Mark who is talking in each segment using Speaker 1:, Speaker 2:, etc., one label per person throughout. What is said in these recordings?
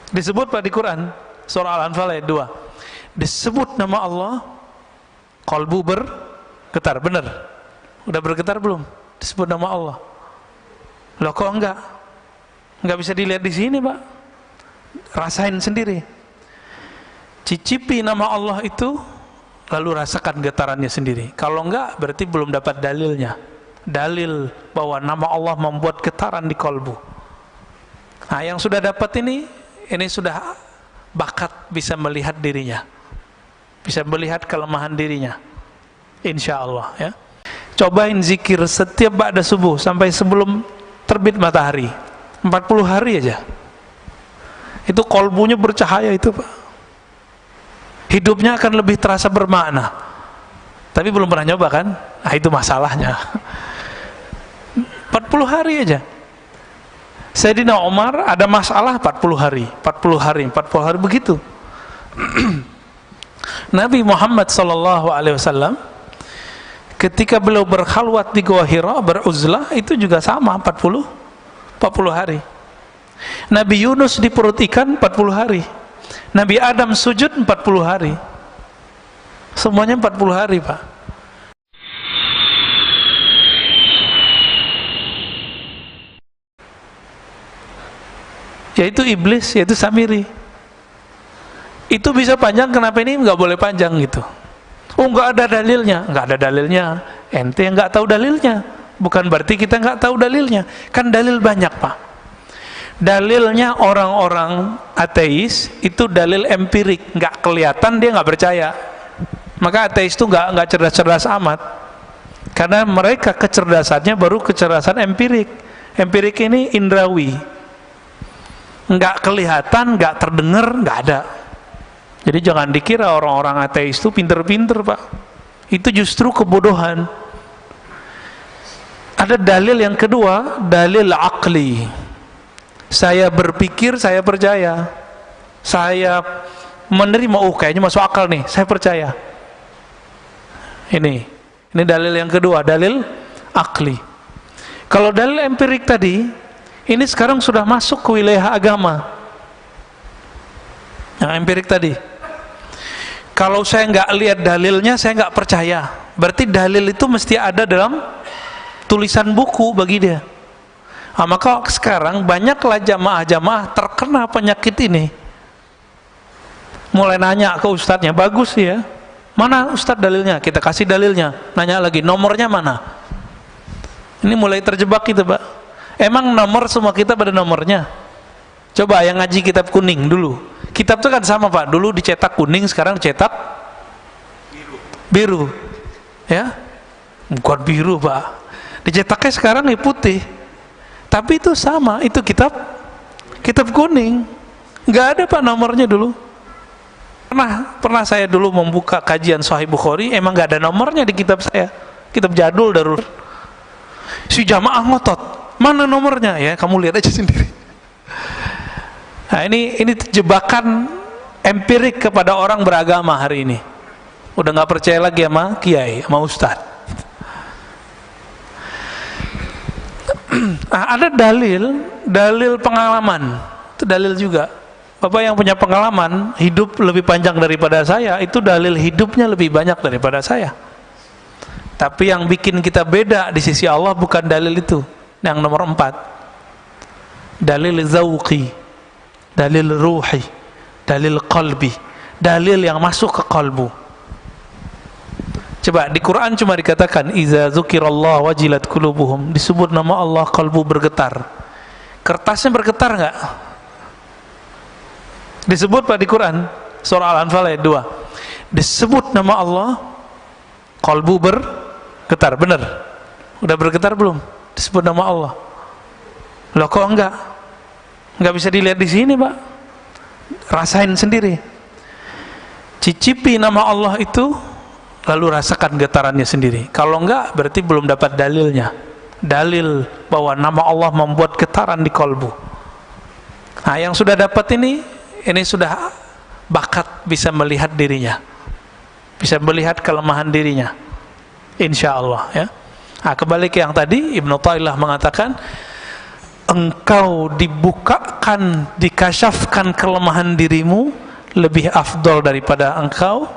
Speaker 1: Disebut Pak di Quran, surah Al-Anfal ayat 2. Disebut nama Allah, qalbu bergetar. Benar? Udah bergetar belum? Disebut nama Allah. Loh kok enggak? Enggak bisa dilihat di sini, Pak. Rasain sendiri. Cicipi nama Allah itu, lalu rasakan getarannya sendiri. Kalau enggak, berarti belum dapat dalilnya. Dalil bahwa nama Allah membuat getaran di kalbu. Nah, yang sudah dapat ini sudah bakat bisa melihat dirinya, bisa melihat kelemahan dirinya. Insya Allah ya. Cobain zikir setiap ba'da subuh sampai sebelum terbit matahari, 40 hari aja. Itu kalbunya bercahaya itu, Pak. Hidupnya akan lebih terasa bermakna. Tapi belum pernah nyoba kan? Nah, itu masalahnya. 40 hari aja. Sayyidina Umar ada masalah 40 hari begitu. Nabi Muhammad SAW ketika beliau berkhalwat di Gua Hira, beruzlah, itu juga sama 40 hari. Nabi Yunus di perut ikan 40 hari. Nabi Adam sujud 40 hari. Semuanya 40 hari, Pak. Yaitu iblis, yaitu Samiri. Itu bisa panjang, kenapa ini nggak boleh panjang gitu? Oh, nggak ada dalilnya. Nggak ada dalilnya. Ente yang nggak tahu dalilnya. Bukan berarti kita nggak tahu dalilnya. Kan dalil banyak, Pak. Dalilnya orang-orang ateis itu dalil empirik, nggak kelihatan, dia nggak percaya. Maka ateis itu nggak cerdas-cerdas amat. Karena mereka kecerdasannya baru kecerdasan empirik. Empirik ini indrawi. Nggak kelihatan, nggak terdengar, nggak ada. Jadi jangan dikira orang-orang ateis itu pinter-pinter, Pak. Itu justru kebodohan. Ada dalil yang kedua, dalil akli. Saya berpikir, saya percaya. Saya menerima, oh kayaknya masuk akal nih, saya percaya. Ini dalil yang kedua, dalil akli. Kalau dalil empirik tadi, ini sekarang sudah masuk ke wilayah agama. Yang empirik tadi. Kalau saya nggak lihat dalilnya, saya nggak percaya. Berarti dalil itu mesti ada dalam tulisan buku bagi dia. Nah, maka sekarang banyaklah jamaah-jamaah terkena penyakit ini. Mulai nanya ke ustadznya, bagus ya. Mana ustadz dalilnya? Kita kasih dalilnya. Nanya lagi, nomornya mana? Ini mulai terjebak gitu, Pak. Emang nomor semua kita pada nomornya? Coba yang ngaji kitab kuning dulu. Kitab itu kan sama, Pak. Dulu dicetak kuning, sekarang cetak biru. Ya? Bukan biru, Pak. Dicetaknya sekarang putih. Tapi itu sama, itu kitab kuning. Nggak ada, Pak, nomornya dulu. Pernah saya dulu membuka kajian Sahih Bukhari, emang nggak ada nomornya di kitab saya. Kitab jadul darul. Si jamaah ngotot. Mana nomornya? Ya, kamu lihat aja sendiri. Nah, ini jebakan empirik kepada orang beragama hari ini. Udah nggak percaya lagi sama kiai, sama ustadz. Nah, ada dalil pengalaman. Itu dalil juga. Bapak yang punya pengalaman hidup lebih panjang daripada saya, itu dalil hidupnya lebih banyak daripada saya. Tapi yang bikin kita beda di sisi Allah bukan dalil itu. Yang nomor 4, dalil zauqi, dalil ruhi, dalil qalbi, dalil yang masuk ke kalbu. Coba di Quran cuma dikatakan iza dzukirallah wajilat qulubuhum, disebut nama Allah kalbu bergetar. Kertasnya bergetar nggak? Disebut Pak di Quran surah Al-Anfal ayat 2. Disebut nama Allah, kalbu bergetar. Benar? Udah bergetar belum? Disebut nama Allah. Loh kok enggak? Enggak bisa dilihat di sini, Pak. Rasain sendiri. Cicipi nama Allah itu, lalu rasakan getarannya sendiri. Kalau enggak, berarti belum dapat dalilnya. Dalil bahwa nama Allah membuat getaran di kalbu. Nah, yang sudah dapat ini sudah bakat bisa melihat dirinya, bisa melihat kelemahan dirinya. Insya Allah ya. Nah, kembali ke yang tadi, Ibnu Ta'ilah mengatakan engkau dibukakan, dikasyafkan kelemahan dirimu lebih afdol daripada engkau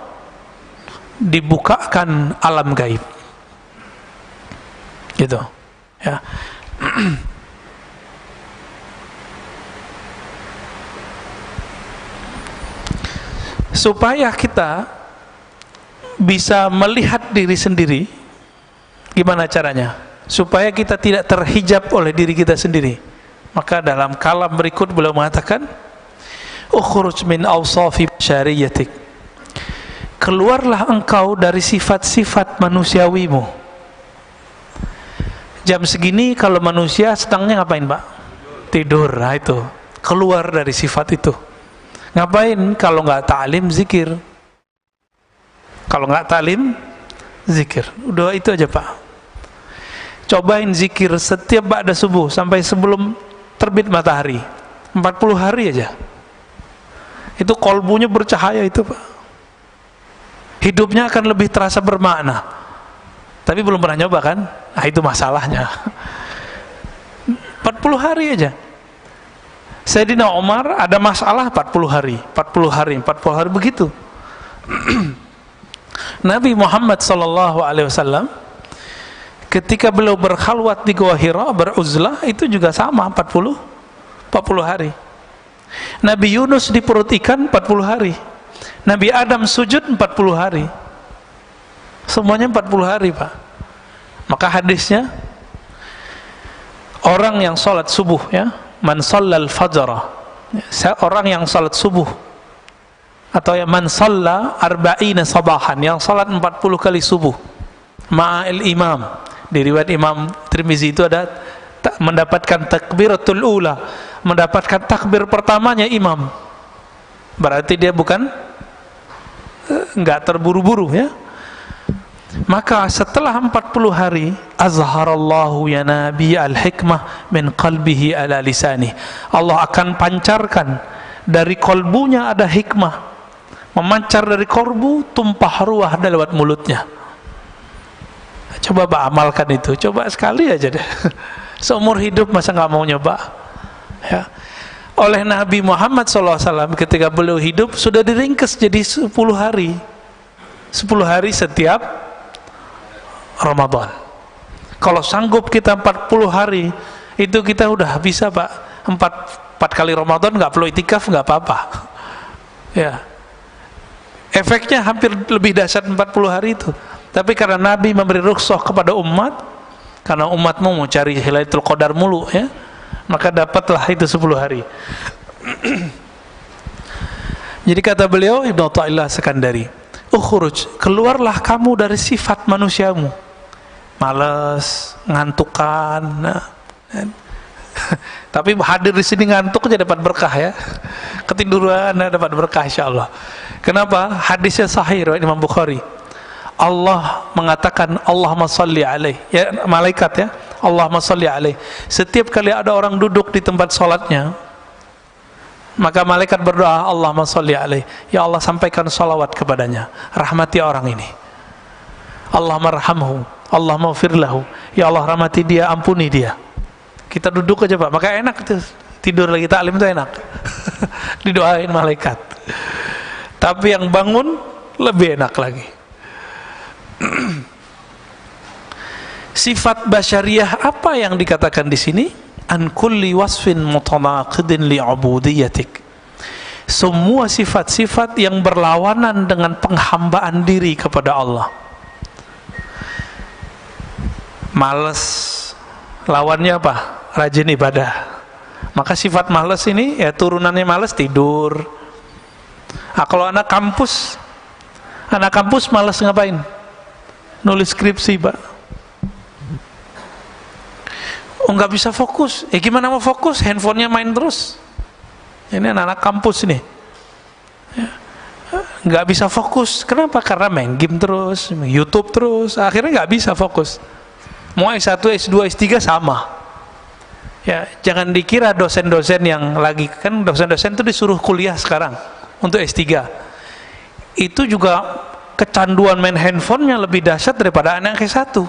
Speaker 1: dibukakan alam gaib. Gitu ya. Supaya kita bisa melihat diri sendiri, gimana caranya? Supaya kita tidak terhijab oleh diri kita sendiri. Maka dalam kalam berikut beliau mengatakan, ukhruj min awsafi syariyatik, keluarlah engkau dari sifat-sifat manusiawimu. Jam segini kalau manusia sedangnya ngapain, Pak? Tidur. Nah itu, keluar dari sifat itu. Ngapain? Kalau nggak ta'lim, zikir. Kalau nggak ta'lim, zikir. Udah itu aja, Pak. Cobain zikir setiap ba'da subuh sampai sebelum terbit matahari, 40 hari aja. Itu kolbunya bercahaya itu, Pak. Hidupnya akan lebih terasa bermakna. Tapi belum pernah nyoba kan? Nah itu masalahnya. 40 hari aja. Sayyidina Umar ada masalah 40 hari, 40 hari, 40 hari begitu. Nabi Muhammad SAW ketika beliau berkhalwat di Gua Hira, beruzlah, itu juga sama 40 hari. Nabi Yunus di perut ikan 40 hari. Nabi Adam sujud 40 hari. Semuanya 40 hari, Pak. Maka hadisnya, orang yang sholat subuh ya, man shallal fajra, orang yang salat subuh, atau ya man shalla arba'ina sabahan, yang salat 40 kali subuh ma'al imam. Di riwayat Imam Tirmizi itu ada mendapatkan takbiratul ula, mendapatkan takbir pertamanya imam. Berarti dia bukan enggak terburu-buru ya. Maka setelah 40 hari, azharallahu ya nabi al-hikmah min qalbihi ala lisani. Allah akan pancarkan dari kolbunya ada hikmah, memancar dari kolbu, tumpah ruah lewat mulutnya. Coba Pak amalkan itu, coba sekali aja deh. Seumur hidup masa nggak mau nyoba ya. Oleh Nabi Muhammad SAW ketika beliau hidup sudah diringkas jadi 10 hari 10 hari setiap Ramadan. Kalau sanggup kita 40 hari, itu kita udah bisa, Pak. 4 kali Ramadan nggak perlu itikaf, nggak apa-apa. Ya. Efeknya hampir lebih dahsyat 40 hari itu. Tapi karena Nabi memberi rukhsah kepada umat, karena umatmu mau cari Lailatul Qadar mulu ya, maka dapatlah itu 10 hari. Jadi kata beliau, Ibnu Athaillah Sekandari, ukhruj, keluarlah kamu dari sifat manusiamu. Malas, ngantukan. Nah. Tapi hadir di sini ngantuk aja dapat berkah ya. Ketiduran dapat berkah insyaallah. Kenapa? Hadisnya sahih riwayat Imam Bukhari. Allah mengatakan Allahumma shalli alaih. Ya malaikat ya. Allahumma shalli alaih. Setiap kali ada orang duduk di tempat salatnya, maka malaikat berdoa Allahumma shalli alaih. Ya Allah sampaikan salawat kepadanya. Rahmati orang ini. Allahumma arhamhu. Allahumma firlahu. Ya Allah rahmati dia, ampuni dia. Kita duduk aja Pak, maka enak tuh. Tidur lagi taklim itu enak. Didoain malaikat. Tapi yang bangun lebih enak lagi. Sifat basyariyah apa yang dikatakan di sini? An kulli wasfin mutanaqidin li'ubudiyatik. Semua sifat-sifat yang berlawanan dengan penghambaan diri kepada Allah. Malas, lawannya apa? Rajin ibadah. Maka sifat malas ini ya turunannya malas tidur. Nah, kalau anak kampus malas ngapain? Nulis skripsi Pak. Oh nggak bisa fokus. Gimana mau fokus? Handphonenya main terus. Ini anak-anak kampus nih. Nggak bisa fokus. Kenapa? Karena main game terus, YouTube terus. Akhirnya nggak bisa fokus. Mau S1, S2, S3 sama. Ya, jangan dikira dosen-dosen yang lagi, kan dosen-dosen itu disuruh kuliah sekarang untuk S3. Itu juga kecanduan main handphonenya lebih dahsyat daripada anak S1.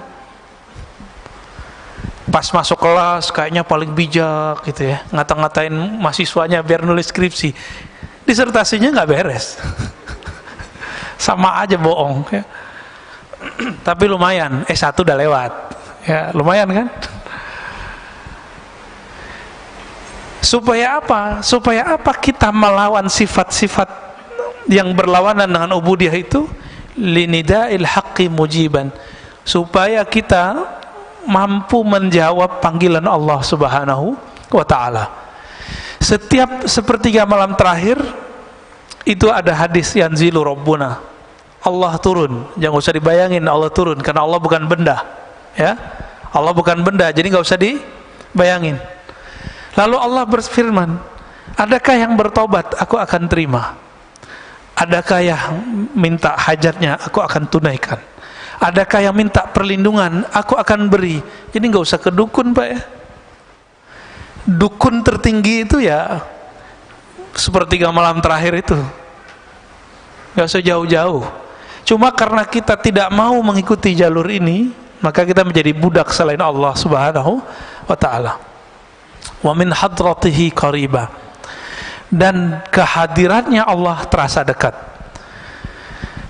Speaker 1: pas masuk kelas kayaknya paling bijak gitu ya, ngata-ngatain mahasiswanya biar nulis skripsi, disertasinya nggak beres. Sama aja bohong ya. Tapi lumayan, S1 udah lewat ya, lumayan kan. Supaya apa? Supaya apa kita melawan sifat-sifat yang berlawanan dengan ubudiyah itu? Linida'il haqqi mujiban, supaya kita mampu menjawab panggilan Allah Subhanahu wa ta'ala. Setiap sepertiga malam terakhir itu ada hadis yanzilu rabbuna, Allah turun. Jangan usah dibayangin Allah turun, karena Allah bukan benda ya. Allah bukan benda, jadi nggak usah dibayangin. Lalu Allah berfirman, adakah yang bertobat, aku akan terima. Adakah yang minta hajatnya, aku akan tunaikan. Adakah yang minta perlindungan, aku akan beri. Jadi nggak usah ke dukun Pak ya. Dukun tertinggi itu ya sepertiga malam terakhir itu, nggak usah jauh-jauh. Cuma karena kita tidak mau mengikuti jalur ini, maka kita menjadi budak selain Allah Subhanahu wa ta'ala. Wa min hadratihi qariba, dan kehadirannya Allah terasa dekat.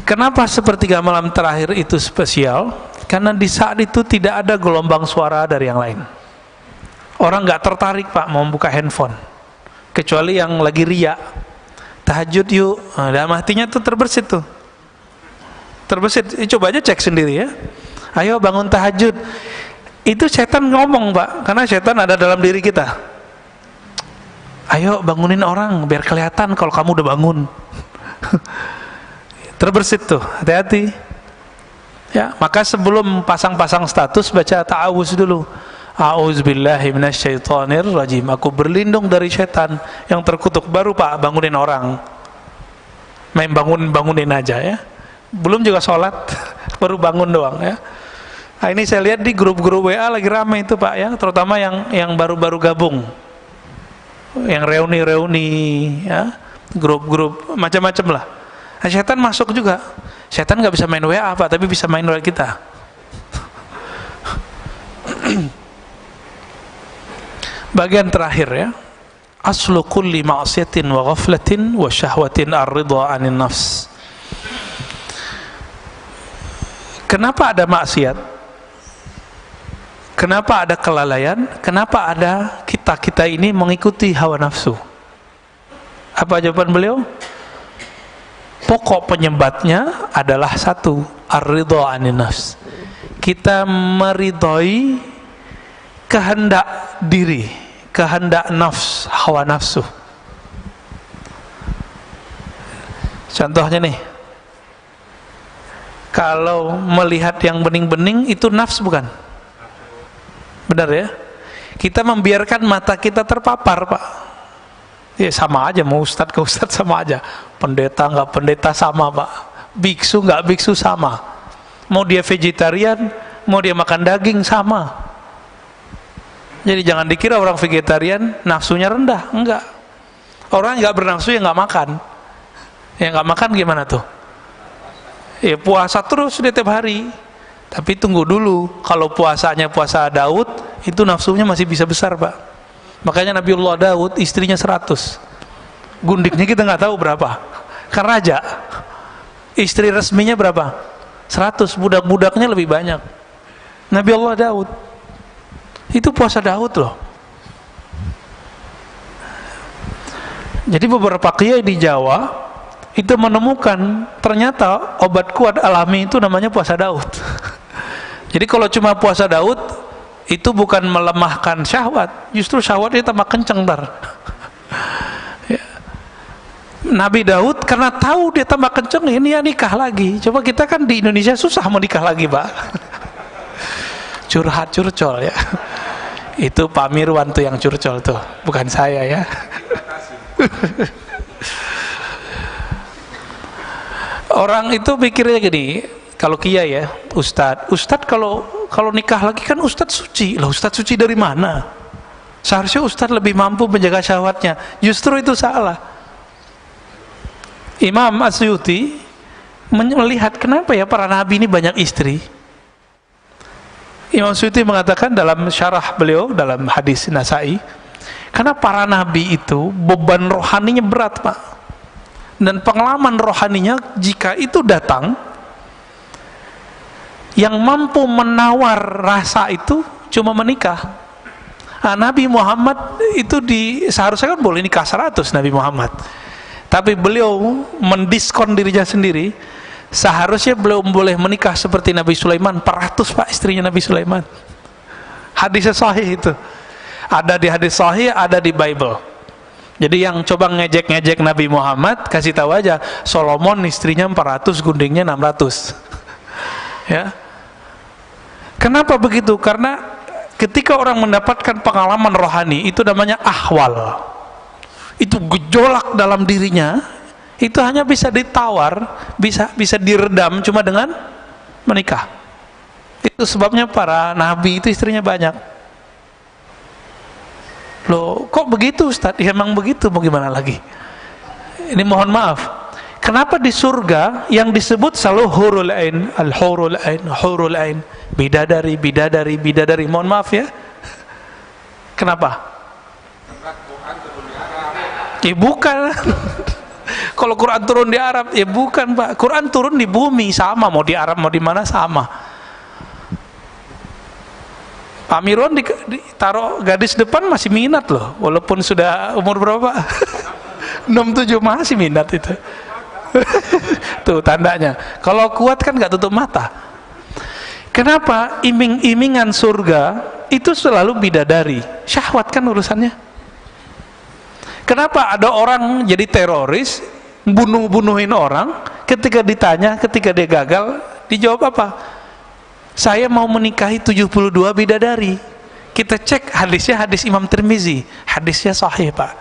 Speaker 1: Kenapa sepertiga malam terakhir itu spesial? Karena di saat itu tidak ada gelombang suara dari yang lain. Orang nggak tertarik Pak mau buka handphone, kecuali yang lagi riya, tahajud yuk. Dalam hatinya tuh terbersit tuh, terbersit. Coba aja cek sendiri ya. Ayo bangun tahajud. Itu setan ngomong Pak, karena setan ada dalam diri kita. Ayo bangunin orang biar kelihatan kalau kamu udah bangun. Terbersit tuh, hati-hati ya. Maka sebelum pasang-pasang status, baca ta'awuz dulu. A'udzubillahi minasyaitonirrajim, aku berlindung dari setan yang terkutuk. Baru Pak bangunin orang. Main bangunin aja ya, belum juga sholat. Baru bangun doang ya. Nah, ini saya lihat di grup-grup WA lagi ramai itu Pak ya, terutama yang baru-baru gabung, yang reuni-reuni ya, grup-grup macam-macam lah. Nah, setan masuk juga. Setan nggak bisa main WA Pak, tapi bisa main WA kita. Bagian terakhir ya, aslu kulli ma'siyatin wa ghaflatin wa syahwatin ar-ridha 'anil nafs. Kenapa ada maksiat? Kenapa ada kelalaian? Kenapa ada kita ini mengikuti hawa nafsu? Apa jawaban beliau? Pokok penyebabnya adalah satu, ar-ridha 'anil nafs. Kita meridhoi kehendak diri, kehendak nafs, hawa nafsu. Contohnya nih, kalau melihat yang bening-bening itu nafs bukan? Benar ya? Kita membiarkan mata kita terpapar Pak. Ya sama aja, mau ustadz ke ustadz sama aja, pendeta nggak pendeta sama Pak, biksu nggak biksu sama, mau dia vegetarian, mau dia makan daging sama. Jadi jangan dikira orang vegetarian nafsunya rendah, enggak. Orang nggak bernafsu ya nggak makan. Ya nggak makan gimana tuh? Ya puasa terus dia tiap hari. Tapi tunggu dulu, kalau puasanya puasa Daud, itu nafsunya masih bisa besar Pak. Makanya Nabiullah Daud istrinya 100, gundiknya kita nggak tahu berapa. Kan raja, istri resminya berapa? 100, budak-budaknya lebih banyak. Nabiullah Daud, itu puasa Daud loh. Jadi beberapa kiai di Jawa itu menemukan ternyata obat kuat alami itu namanya puasa Daud. Jadi kalau cuma puasa Daud itu bukan melemahkan syahwat, justru syahwatnya tambah kenceng ntar. Ya. Nabi Daud karena tahu dia tambah kenceng, ini ya nikah lagi. Coba kita kan di Indonesia susah mau nikah lagi Pak. Curhat curcol ya. Itu Pak Mirwan tuh yang curcol tuh, bukan saya ya. Orang itu pikirnya gini, kalau kiai ya, ustadz kalau nikah lagi kan ustadz suci. Lah ustadz suci dari mana? Seharusnya ustadz lebih mampu menjaga syahwatnya. Justru itu salah. Imam Asyuti melihat kenapa ya para nabi ini banyak istri. Imam Suyuti mengatakan dalam syarah beliau dalam hadis Nasa'i, karena para nabi itu beban rohaninya berat, Pak, dan pengalaman rohaninya jika itu datang, yang mampu menawar rasa itu cuma menikah. Nah, Nabi Muhammad itu seharusnya kan boleh nikah 100 Nabi Muhammad, tapi beliau mendiskon dirinya sendiri. Seharusnya beliau boleh menikah seperti Nabi Sulaiman 400, Pak, istrinya Nabi Sulaiman. Hadisnya sahih itu, ada di hadis sahih, ada di Bible. Jadi yang coba ngejek-ngejek Nabi Muhammad, kasih tahu aja, Solomon istrinya 400, guntingnya 600. Ya. Kenapa begitu? Karena ketika orang mendapatkan pengalaman rohani, itu namanya ahwal, itu gejolak dalam dirinya, itu hanya bisa ditawar, bisa diredam cuma dengan menikah. Itu sebabnya para nabi itu istrinya banyak. Loh, kok begitu Ustaz? Ya, emang begitu, mau gimana lagi? Ini mohon maaf, kenapa di surga yang disebut selalu hurul ain, al-hurul ain, hurul ain, bidadari, bidadari, bidadari. Mohon maaf ya, kenapa? Ya bukan. Kalau Quran turun di Arab, ya bukan, Pak. Quran turun di bumi, sama, mau di Arab mau di mana sama. Pak Mirwan ditaruh gadis depan masih minat loh, walaupun sudah umur berapa? 67 masih minat itu. Tuh tandanya. Kalau kuat kan nggak tutup mata. Kenapa? Iming-imingan surga itu selalu bidadari. Syahwat kan urusannya. Kenapa ada orang jadi teroris, bunuh-bunuhin orang, ketika ditanya, ketika dia gagal, dijawab apa? Saya mau menikahi 72 bidadari. Kita cek hadisnya, hadis Imam Tirmizi, hadisnya sahih, Pak.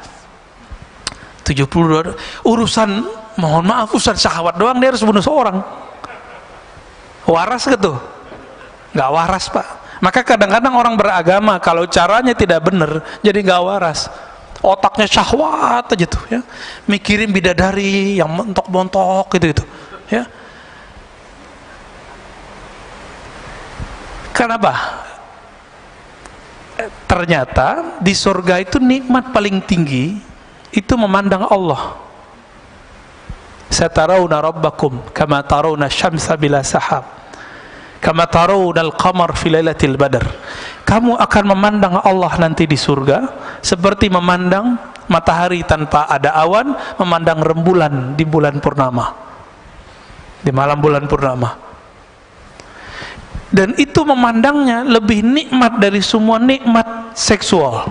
Speaker 1: 72 urusan, mohon maaf, urusan syahwat doang dia harus bunuh seorang. Waras gitu? Nggak waras, Pak. Maka kadang-kadang orang beragama kalau caranya tidak benar, jadi nggak waras. Otaknya syahwat aja tuh, ya, mikirin bidadari yang montok-montok gitu, ya. Kenapa? Ternyata di surga itu nikmat paling tinggi itu memandang Allah. Satarawna rabbakum kama tarawna syamsa bila sahab, kama tarawna al-qamar fi lailatul badr. Kamu akan memandang Allah nanti di surga seperti memandang matahari tanpa ada awan, memandang rembulan di bulan purnama, di malam bulan purnama. Dan itu memandangnya lebih nikmat dari semua nikmat seksual.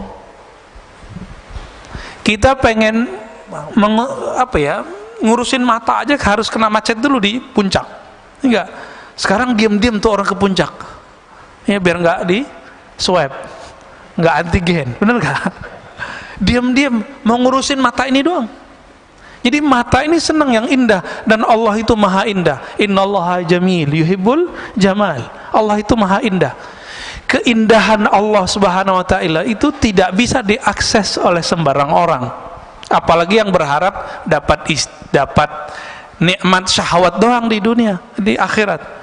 Speaker 1: Kita pengen ngurusin mata aja harus kena macet dulu di puncak. Enggak. Sekarang diam-diam tuh orang ke puncak. Ya biar enggak di swab, nggak antigen, bener nggak? Diam-diam mau ngurusin mata ini doang. Jadi mata ini senang yang indah, dan Allah itu maha indah. Innallaha jamil yuhibbul jamal. Allah itu maha indah. Keindahan Allah subhanahu wa ta'ala itu tidak bisa diakses oleh sembarang orang, apalagi yang berharap dapat nikmat syahwat doang di dunia, di akhirat.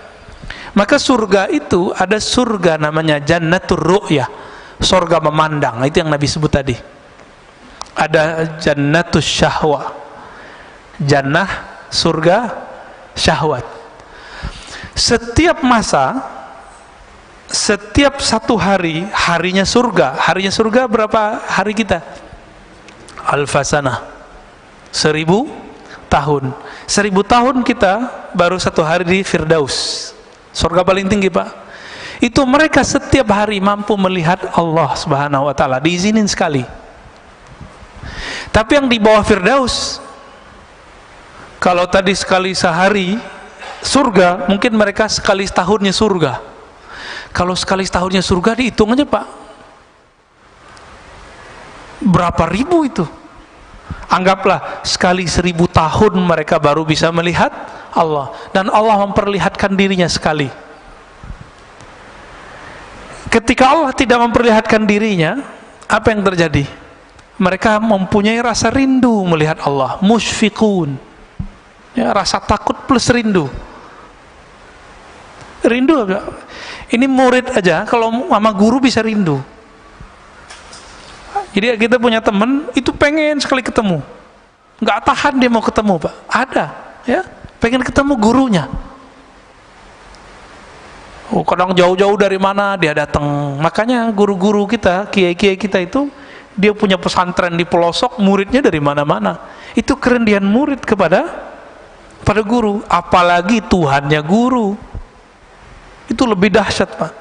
Speaker 1: Maka surga itu ada surga namanya jannatur ru'yah, surga memandang, itu yang Nabi sebut tadi. Ada jannatus syahwah, jannah surga syahwat. Setiap masa, setiap satu hari, harinya surga berapa hari kita? Alfasanah, 1000 tahun. 1000 tahun kita baru satu hari di Firdaus, surga paling tinggi, Pak. Itu mereka setiap hari mampu melihat Allah subhanahu wa ta'ala, diizinin sekali. Tapi yang di bawah Firdaus, kalau tadi sekali sehari surga, mungkin mereka sekali setahunnya surga. Kalau sekali setahunnya surga, dihitung aja, Pak, berapa ribu itu. Anggaplah sekali 1000 tahun mereka baru bisa melihat Allah, dan Allah memperlihatkan dirinya sekali. Ketika Allah tidak memperlihatkan dirinya, apa yang terjadi? Mereka mempunyai rasa rindu melihat Allah, musyfiqun, ya, rasa takut plus rindu. Rindu Ini murid aja kalau sama guru bisa rindu. Jadi kita punya teman itu pengen sekali ketemu, nggak tahan dia mau ketemu Pak. Ada, ya, pengen ketemu gurunya. Oh, kadang jauh-jauh dari mana dia datang. Makanya guru-guru kita, kiai-kiai kita itu dia punya pesantren di pelosok, muridnya dari mana-mana. Itu kerendian murid pada guru, apalagi Tuhannya guru. Itu lebih dahsyat Pak.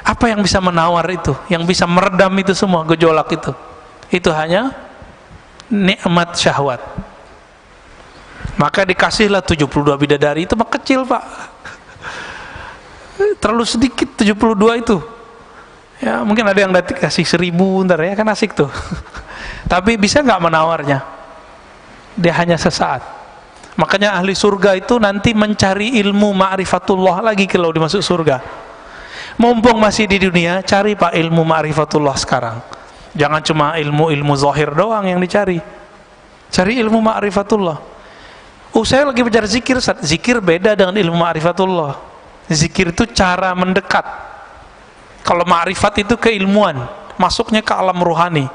Speaker 1: Apa yang bisa menawar itu, yang bisa meredam itu semua gejolak itu? Itu hanya nikmat syahwat. Maka dikasihlah 72 bidadari, itu mah kecil Pak, terlalu sedikit 72 itu. Ya mungkin ada yang kasih 1000 ntar ya, kan asik tuh. Tapi bisa nggak menawarnya? Dia hanya sesaat. Makanya ahli surga itu nanti mencari ilmu ma'rifatullah lagi kalau dimasuk surga. Mumpung masih di dunia, cari Pak ilmu ma'rifatullah sekarang. Jangan cuma ilmu zahir doang yang dicari. Cari ilmu ma'rifatullah. Saya lagi belajar zikir. Zikir beda dengan ilmu ma'rifatullah. Zikir itu cara mendekat. Kalau ma'rifat itu keilmuan, masuknya ke alam rohani.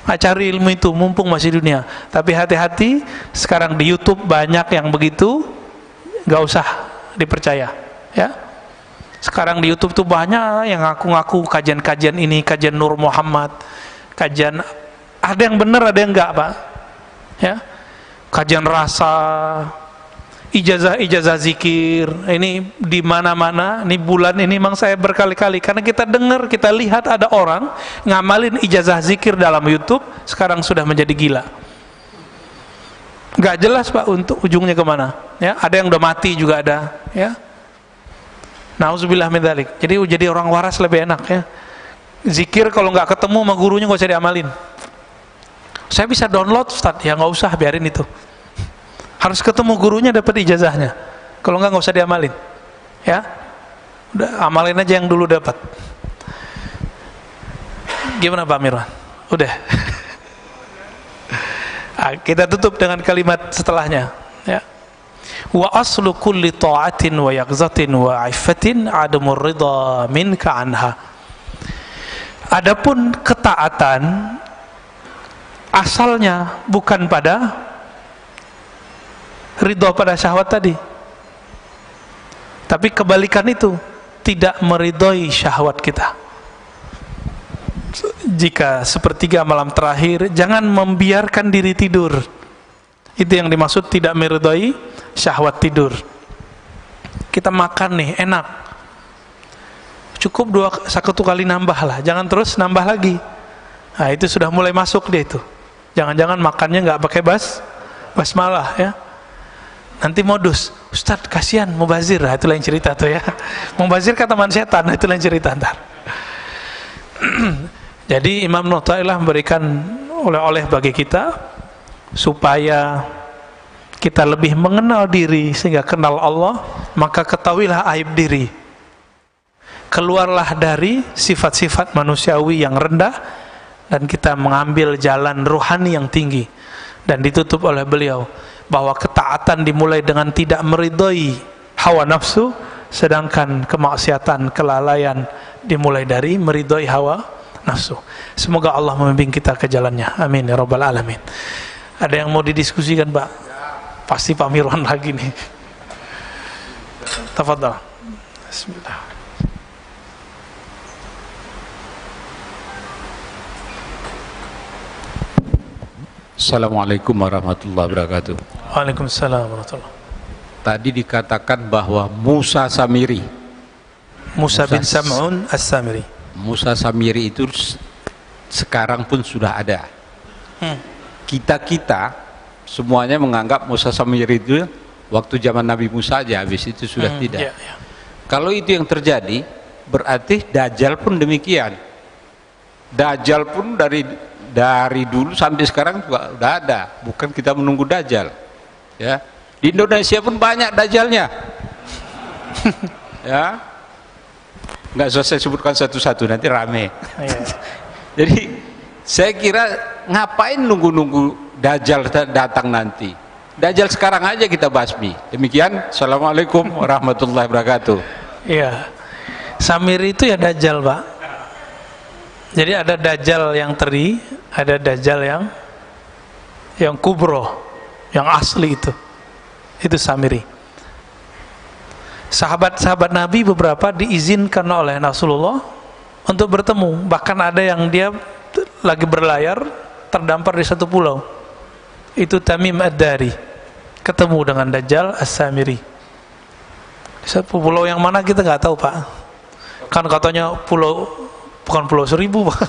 Speaker 1: Cari ilmu itu mumpung masih dunia. Tapi hati-hati, sekarang di YouTube banyak yang begitu, nggak usah dipercaya, ya. Sekarang di YouTube tuh banyak yang ngaku-ngaku kajian-kajian ini, kajian Nur Muhammad, kajian, ada yang benar, ada yang enggak Pak, ya. Kajian rasa, ijazah zikir, ini di mana-mana. Ini bulan ini memang saya berkali-kali, karena kita dengar, kita lihat ada orang ngamalin ijazah zikir dalam YouTube, sekarang sudah menjadi gila. Nggak jelas Pak untuk ujungnya kemana. Ya, ada yang udah mati juga ada. Ya, nauzubillah min dzalik. Jadi orang waras lebih enak ya. Zikir kalau nggak ketemu sama gurunya nggak usah diamalin. Saya bisa download Ustaz, ya nggak usah, biarin itu. Harus ketemu gurunya, dapat ijazahnya. Kalau nggak usah diamalin, ya. Udah amalin aja yang dulu dapat. Gimana Pak Mirwan? Udah. Kita tutup dengan kalimat setelahnya, ya. Wa aslu kulli ta'atin wa yaqzatin wa 'iffatin 'adamur ridha minka anha. Adapun ketaatan asalnya bukan pada ridho pada syahwat tadi, tapi kebalikan itu, tidak meridhoi syahwat kita. Jika sepertiga malam terakhir, jangan membiarkan diri tidur. Itu yang dimaksud tidak meridhoi syahwat tidur. Kita makan nih enak, cukup satu kali nambah lah, jangan terus nambah lagi. Nah itu sudah mulai masuk dia itu. Jangan-jangan makannya nggak pakai basmalah ya. Nanti modus, Ustadz kasihan mubazir, nah, itu lain cerita tuh ya. Mubazir kan teman setan, nah, itu lain cerita ntar. Jadi Imam Nu'ta'ilah memberikan oleh-oleh bagi kita supaya kita lebih mengenal diri, sehingga kenal Allah, maka ketahuilah aib diri. Keluarlah dari sifat-sifat manusiawi yang rendah dan kita mengambil jalan ruhani yang tinggi. Dan ditutup oleh beliau bahwa ketaatan dimulai dengan tidak meridhoi hawa nafsu, sedangkan kemaksiatan, kelalaian dimulai dari meridhoi hawa nafsu. Semoga Allah membimbing kita ke jalannya. Amin ya rabbal alamin. Ada yang mau didiskusikan Pak? Pasti Pak Mirwan lagi nih. Tafadhal. Bismillah.
Speaker 2: Assalamualaikum warahmatullahi wabarakatuh.
Speaker 1: Waalaikumsalam warahmatullahi.
Speaker 2: Tadi dikatakan bahwa Musa Samiri,
Speaker 1: Musa bin Sam'un As-Samiri.
Speaker 2: Musa Samiri itu sekarang pun sudah ada. Kita semuanya menganggap Musa Samiri itu waktu zaman Nabi Musa aja, habis itu sudah tidak.
Speaker 1: Ya.
Speaker 2: Kalau itu yang terjadi, berarti Dajjal pun demikian. Dajjal pun dari dulu sampai sekarang juga udah ada, bukan kita menunggu Dajjal. Ya, di Indonesia pun banyak Dajjalnya. Ya, nggak usah saya sebutkan satu-satu, nanti rame. Jadi saya kira ngapain nunggu Dajjal datang nanti? Dajjal sekarang aja kita basmi. Demikian, assalamualaikum warahmatullahi wabarakatuh.
Speaker 1: Iya, Samiri itu ya dajjal, Pak. Jadi ada dajjal yang teri, ada dajjal yang kubro, yang asli itu. Itu Samiri. Sahabat-sahabat Nabi beberapa diizinkan oleh Rasulullah untuk bertemu. Bahkan ada yang dia lagi berlayar terdampar di satu pulau. Itu Tamim Ad-Dari. Ketemu dengan Dajjal As-Samiri. Di satu pulau yang mana kita nggak tahu, Pak. Kan katanya pulau, bukan pulau Seribu, Pak.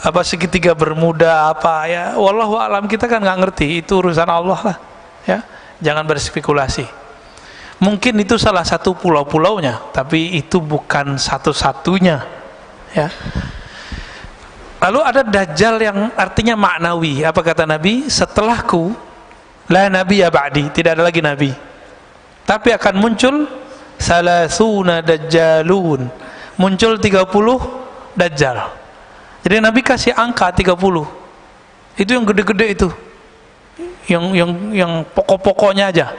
Speaker 1: Apa segitiga Bermuda apa ya. Wallahu alam, kita kan nggak ngerti. Itu urusan Allah lah. Ya, jangan berspekulasi. Mungkin itu salah satu pulau-pulaunya, tapi itu bukan satu-satunya, ya. Lalu ada dajjal yang artinya maknawi. Apa kata Nabi? Setelahku la nabiyya ba'di, tidak ada lagi nabi. Tapi akan muncul salasuna dajjalun. Muncul 30 dajjal. Jadi Nabi kasih angka 30. Itu yang gede-gede itu. Yang pokok-pokoknya aja.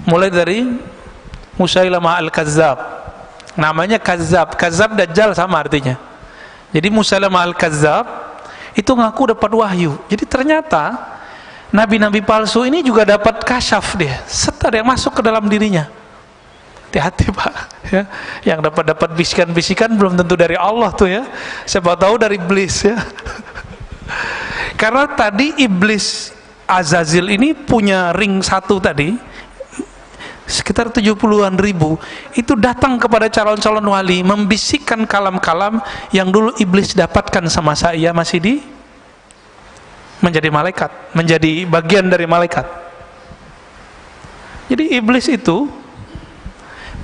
Speaker 1: Mulai dari Musailamah Al-Kazzab, namanya Kazzab, Kazzab Dajjal sama artinya. Jadi Musailamah Al-Kazzab itu ngaku dapat wahyu. Jadi ternyata nabi-nabi palsu ini juga dapat kasyaf dia, setar yang masuk ke dalam dirinya. Hati-hati, Pak, ya. Yang dapat bisikan-bisikan belum tentu dari Allah tuh, ya. Siapa tahu dari iblis, ya. Karena tadi iblis Azazil ini punya ring satu tadi, sekitar 70-an ribu, itu datang kepada calon-calon wali membisikkan kalam-kalam yang dulu iblis dapatkan sama saya masih menjadi malaikat, menjadi bagian dari malaikat. Jadi iblis itu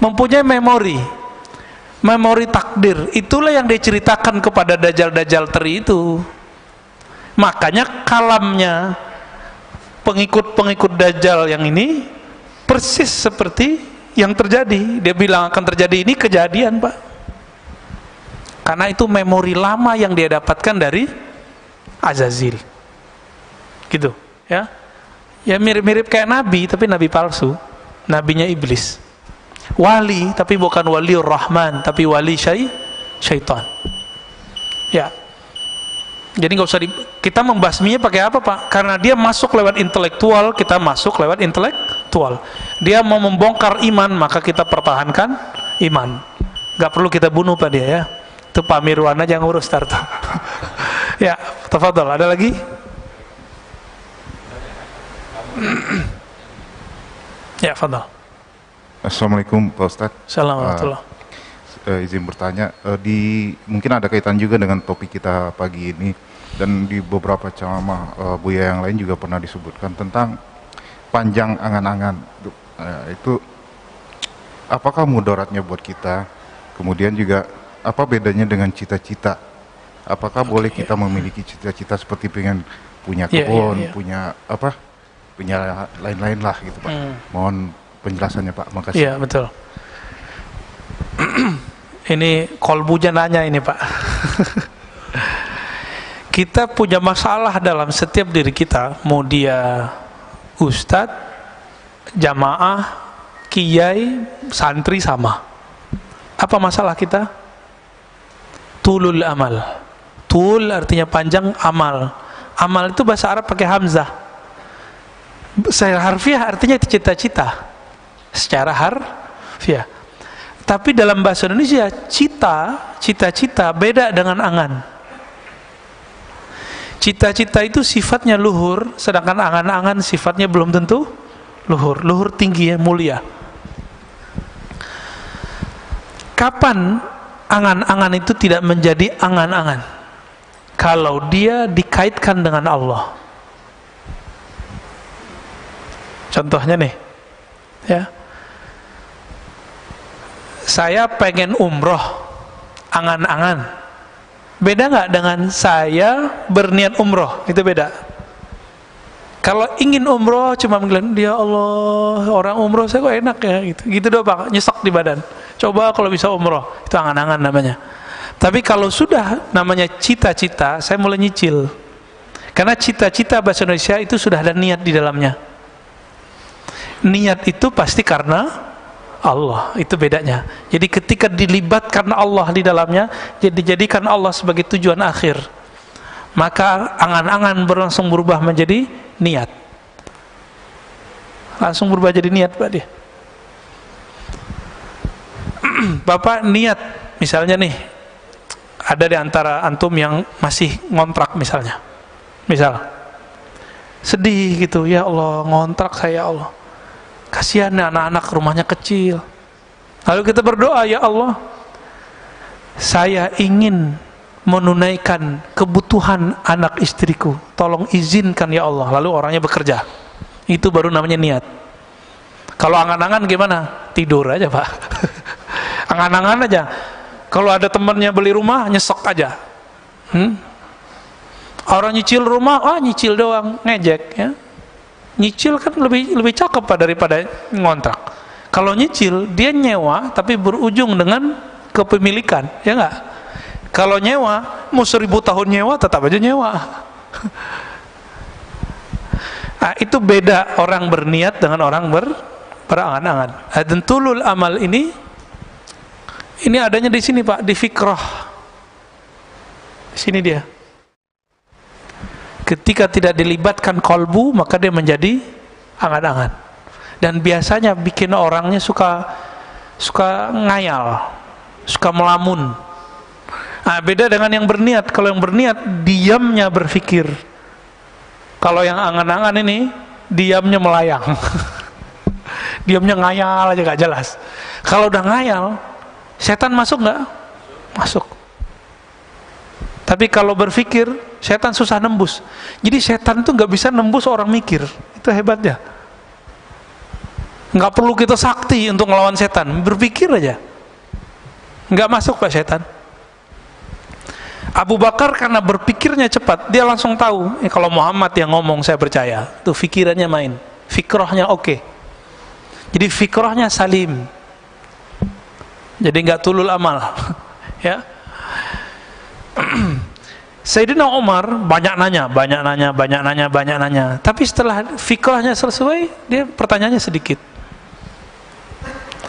Speaker 1: mempunyai memori takdir. Itulah yang diceritakan kepada dajjal-dajjal teri itu. Makanya kalamnya pengikut-pengikut dajjal yang ini persis seperti yang terjadi. Dia bilang akan terjadi ini, kejadian, Pak. Karena itu memori lama yang dia dapatkan dari Azazil. Gitu, ya. Ya mirip-mirip kayak nabi, tapi nabi palsu. Nabinya iblis. Wali, tapi bukan waliur rahman, tapi wali syaitan. Ya. Jadi nggak usah kita membasminya pakai apa, Pak? Karena dia masuk lewat intelektual, kita masuk lewat intelektual. Dia mau membongkar iman, maka kita pertahankan iman. Nggak perlu kita bunuh, Pak, dia, ya. Itu Pak Mirwan aja yang ngurus start. Ya, tafadhol. Ada lagi? Ya, fadhol.
Speaker 3: Assalamualaikum, Pak Ustadz.
Speaker 1: Assalamualaikum.
Speaker 3: Izin bertanya, mungkin ada kaitan juga dengan topik kita pagi ini, dan di beberapa ceramah Buya yang lain juga pernah disebutkan tentang panjang angan-angan. Itu apakah mudaratnya buat kita? Kemudian juga apa bedanya dengan cita-cita? Apakah boleh kita memiliki cita-cita seperti pengen punya kebun, punya apa, punya lain-lain lah gitu, Pak. Mohon penjelasannya, Pak. Makasih.
Speaker 1: Iya, betul. Ini kolbunya nanya ini, Pak. Kita punya masalah dalam setiap diri kita, mau dia ustadz, jamaah, kiai, santri, sama. Apa masalah kita? Tulul amal. Tul artinya panjang, amal. Amal itu bahasa Arab pakai hamzah. Secara harfiah artinya itu cita-cita. Secara harfiah. Tapi dalam bahasa Indonesia, cita-cita beda dengan angan. Cita-cita itu sifatnya luhur, sedangkan angan-angan sifatnya belum tentu luhur. Luhur tinggi, ya, mulia. Kapan angan-angan itu tidak menjadi angan-angan? Kalau dia dikaitkan dengan Allah. Contohnya nih, ya. Saya pengen umroh, angan-angan. Beda nggak dengan saya berniat umroh? Itu beda. Kalau ingin umroh cuma bilang, ya Allah, orang umroh saya kok enak ya, gitu doang, Pak, nyesek di badan. Coba kalau bisa umroh, itu angan-angan namanya. Tapi kalau sudah namanya cita-cita, saya mulai nyicil. Karena cita-cita bahasa Indonesia itu sudah ada niat di dalamnya. Niat itu pasti karena Allah. Itu bedanya. Jadi ketika dilibatkan Allah di dalamnya, dijadikan Allah sebagai tujuan akhir, maka angan-angan langsung berubah menjadi niat. Langsung berubah jadi niat, Pak dia. Bapak niat, misalnya nih, ada di antara antum yang masih ngontrak misalnya. Misal, sedih gitu, ya Allah, ngontrak saya, ya Allah. Kasihan anak-anak, rumahnya kecil. Lalu kita berdoa, ya Allah, saya ingin menunaikan kebutuhan anak istriku, tolong izinkan ya Allah. Lalu orangnya bekerja. Itu baru namanya niat. Kalau angan-angan gimana? Tidur aja, Pak. Angan-angan aja. Kalau ada temannya beli rumah, nyesek aja. Orang nyicil rumah, nyicil doang, ngejek ya. Nyicil kan lebih cakep, Pak, daripada ngontrak. Kalau nyicil, dia nyewa tapi berujung dengan kepemilikan, ya enggak? Kalau nyewa, mau 1000 tahun nyewa, tetap aja nyewa. Nah, itu beda orang berniat dengan orang berangan-angan. Dan tulul amal ini adanya di sini, Pak, di fikrah. Di sini dia. Ketika tidak dilibatkan kolbu, maka dia menjadi angan-angan. Dan biasanya bikin orangnya suka ngayal, suka melamun. Nah, beda dengan yang berniat. Kalau yang berniat, diamnya berpikir. Kalau yang angan-angan ini, diamnya melayang. Diamnya ngayal aja, gak jelas. Kalau udah ngayal, setan masuk nggak? Masuk. Tapi kalau berpikir, setan susah nembus. Jadi setan itu nggak bisa nembus orang mikir. Itu hebatnya. Nggak perlu kita sakti untuk melawan setan. Berpikir aja, nggak masuk, Pak, setan. Abu Bakar karena berpikirnya cepat, dia langsung tahu, kalau Muhammad yang ngomong saya percaya. Tuh fikirannya main, fikrahnya oke. Jadi fikrahnya salim. Jadi nggak tulul amal. Ya. Sayyidina Umar banyak nanya. Tapi setelah fikrahnya selesai, dia pertanyaannya sedikit.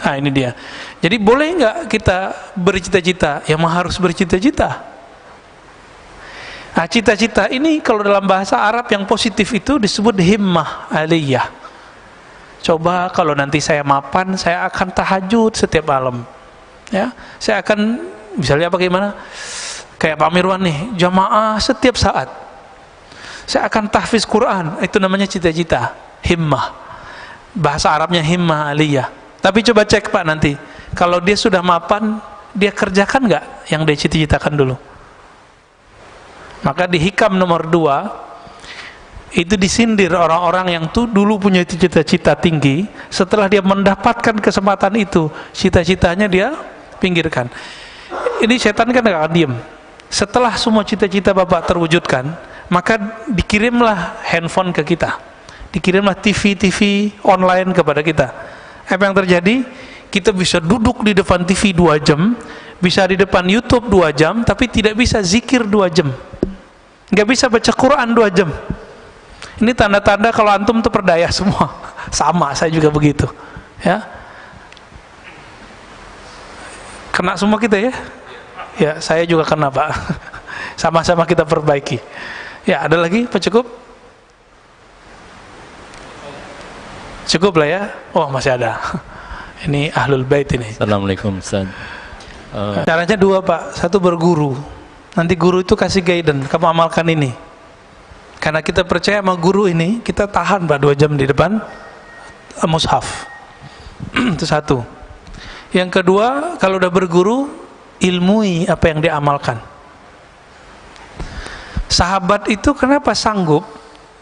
Speaker 1: Nah, ini dia. Jadi boleh nggak kita bercita-cita? Ya harus bercita-cita. Nah, cita-cita ini kalau dalam bahasa Arab yang positif itu disebut himmah aliyah. Coba kalau nanti saya mapan, saya akan tahajud setiap malam. Ya, saya akan misalnya bagaimana? Kayak Pak Mirwan nih, jamaah setiap saat. Saya akan tahfiz Quran, itu namanya cita-cita, himmah. Bahasa Arabnya himmah aliyah. Tapi coba cek, Pak, nanti. Kalau dia sudah mapan, dia kerjakan nggak yang dia cita-citakan dulu? Maka di hikam nomor 2, itu disindir orang-orang yang tuh dulu punya cita-cita tinggi, setelah dia mendapatkan kesempatan itu, cita-citanya dia pinggirkan. Ini setan kan nggak akan diem. Setelah semua cita-cita Bapak terwujudkan, maka dikirimlah handphone ke kita, dikirimlah TV online kepada kita. Apa yang terjadi? Kita bisa duduk di depan TV 2 jam, bisa di depan YouTube 2 jam, tapi tidak bisa zikir 2 jam, nggak bisa baca Quran 2 jam. Ini tanda-tanda kalau antum tuh perdaya semua. Sama, saya juga begitu. Ya, kena semua kita ya. Ya, saya juga kena, Pak. Sama-sama kita perbaiki. Ya, ada lagi, Pak, cukup? Cukup lah ya. Oh, masih ada. Ini ahlul bait ini.
Speaker 4: Assalamualaikum, Ustaz.
Speaker 1: Caranya 2, Pak. 1 berguru. Nanti guru itu kasih guidance, kamu amalkan ini. Karena kita percaya sama guru ini, kita tahan, Pak, 2 jam di depan mushaf. Itu 1. Yang kedua, kalau udah berguru, ilmui apa yang diamalkan. Sahabat itu kenapa sanggup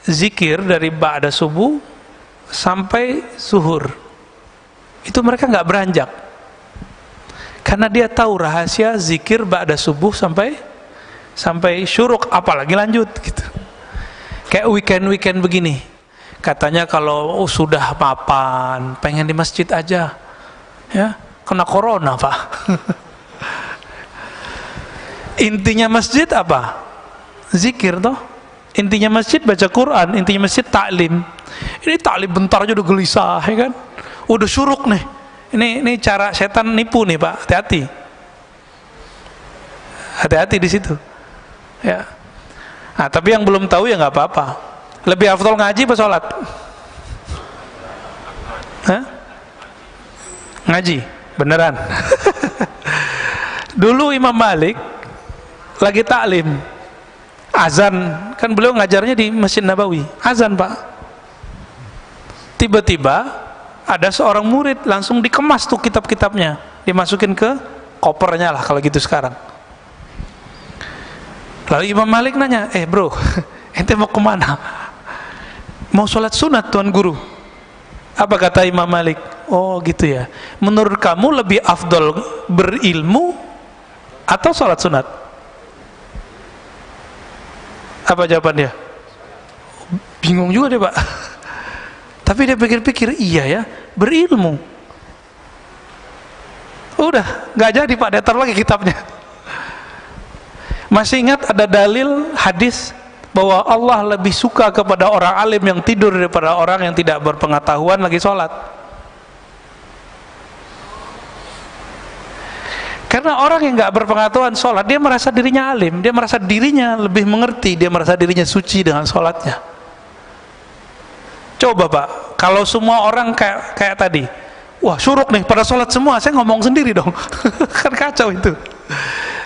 Speaker 1: zikir dari ba'da subuh sampai zuhur? Itu mereka nggak beranjak, karena dia tahu rahasia zikir ba'da subuh sampai syuruk, apalagi lanjut gitu. Kayak weekend begini, katanya kalau sudah mapan pengen di masjid aja, ya kena corona, Pak. Intinya masjid apa? Zikir toh. Intinya masjid baca Quran, intinya masjid taklim. Ini taklim bentar aja udah gelisah, ya kan? Udah syuruk nih. Ini cara setan nipu nih Pak, hati-hati. Hati-hati di situ. Ya. Nah, tapi yang belum tahu ya nggak apa-apa. Lebih afdal ngaji apa sholat? Hah? Ngaji, beneran. Dulu Imam Malik lagi taklim, azan, kan beliau ngajarnya di Masjid Nabawi, azan Pak. Tiba-tiba ada seorang murid langsung dikemas tuh kitab-kitabnya, dimasukin ke kopernya lah kalau gitu sekarang. Lalu Imam Malik nanya, bro, ente mau kemana? Mau sholat sunat tuan guru. Apa kata Imam Malik? Oh gitu ya, menurut kamu lebih afdol berilmu atau sholat sunat? Apa jawaban dia? Bingung juga dia Pak. Tapi dia pikir-pikir, iya ya, berilmu. Udah, nggak jadi Pak, dia taruh lagi kitabnya. Masih ingat ada dalil hadis bahwa Allah lebih suka kepada orang alim yang tidur daripada orang yang tidak berpengetahuan lagi sholat. Karena orang yang nggak berpengetahuan sholat, dia merasa dirinya alim, dia merasa dirinya lebih mengerti, dia merasa dirinya suci dengan sholatnya. Coba Pak, kalau semua orang kayak tadi, wah syuruk nih pada sholat semua, saya ngomong sendiri dong. Kan kacau itu.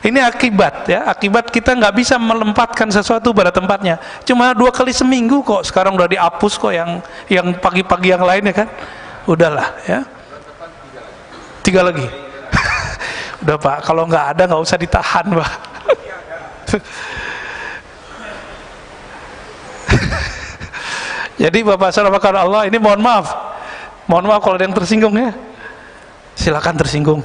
Speaker 1: Ini akibat ya, akibat kita nggak bisa melempatkan sesuatu pada tempatnya. Cuma 2 kali seminggu kok, sekarang udah dihapus kok yang pagi-pagi yang lainnya kan. Udahlah ya. 3 lagi. Udah Pak, kalau nggak ada nggak usah ditahan Pak. Jadi Bapak saudara Allah, ini mohon maaf kalau ada yang tersinggung ya, silakan tersinggung.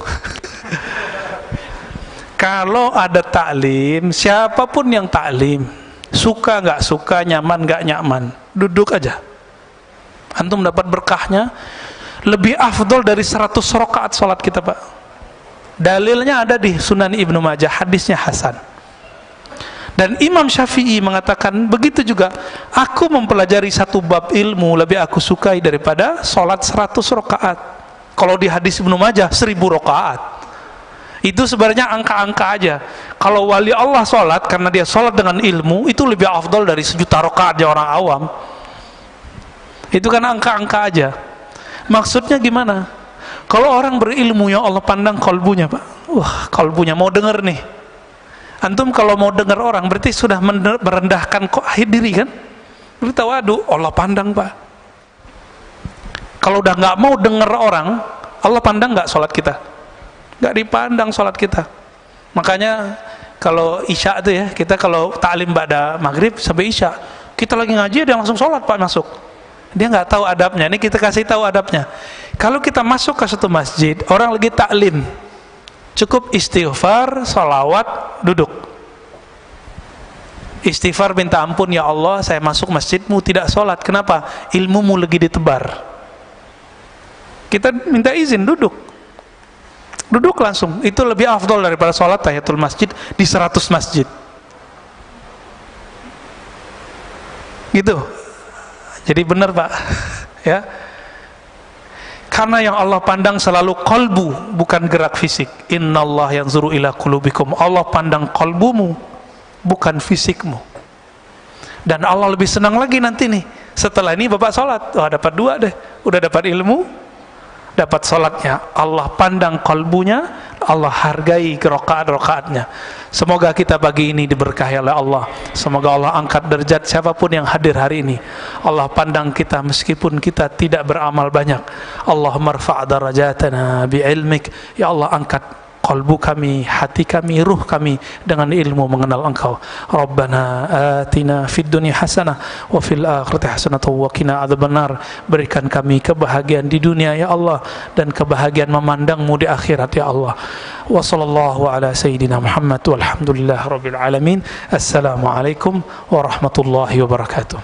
Speaker 1: Kalau ada taklim, siapapun yang taklim, suka nggak suka, nyaman nggak nyaman, duduk aja. Antum dapat berkahnya lebih afdol dari 100 rakaat sholat kita Pak. Dalilnya ada di Sunan Ibnu Majah, hadisnya hasan. Dan Imam Syafi'i mengatakan begitu juga, aku mempelajari 1 bab ilmu lebih aku sukai daripada sholat 100 rakaat. Kalau di hadis Ibnu Majah 1000 rakaat. Itu sebenarnya angka-angka aja. Kalau wali Allah sholat karena dia sholat dengan ilmu, itu lebih afdal dari 1.000.000 rakaat orang awam. Itu kan angka-angka aja. Maksudnya gimana? Kalau orang berilmu yang Allah pandang kalbunya Pak, wah kalbunya mau denger nih. Antum kalau mau dengar orang berarti sudah merendahkan diri kan? Berarti waduh Allah pandang Pak. Kalau udah nggak mau dengar orang, Allah pandang nggak sholat kita? Nggak dipandang sholat kita. Makanya kalau isya itu ya, kita kalau taklim ba'da maghrib sampai isya, kita lagi ngaji dia langsung sholat Pak masuk. Dia nggak tahu adabnya. Ini kita kasih tahu adabnya. Kalau kita masuk ke satu masjid, orang lagi taklim, cukup istighfar, salawat, duduk. Istighfar minta ampun, ya Allah saya masuk masjidmu tidak sholat. Kenapa? Ilmumu lagi ditebar. Kita minta izin duduk. Duduk langsung. Itu lebih afdol daripada sholat tahiyatul masjid di 100 masjid. Gitu. Jadi benar Pak. Ya. Karena yang Allah pandang selalu qalbu, bukan gerak fisik. Innallaha yanzuru ila qulubikum. Allah pandang qalbumu, bukan fisikmu. Dan Allah lebih senang lagi nanti nih, setelah ini Bapak sholat, wah dapat 2 deh. Udah dapat ilmu, dapat sholatnya. Allah pandang qalbunya, Allah hargai rakaat-rakaatnya. Semoga kita pagi ini diberkahi oleh Allah. Semoga Allah angkat derajat siapapun yang hadir hari ini. Allah pandang kita meskipun kita tidak beramal banyak. Allahumma rfa' darajatana bi'ilmik. Ya Allah angkat qalbu kami, hati kami, ruh kami dengan ilmu mengenal Engkau. Rabbana atina fid dunya hasanah wa fil akhirati hasanah wa qina adzabannar. Berikan kami kebahagiaan di dunia ya Allah, dan kebahagiaan memandang-Mu di akhirat ya Allah. Wa sallallahu ala sayyidina Muhammad walhamdulillah rabbil alamin. Assalamualaikum warahmatullahi wabarakatuh.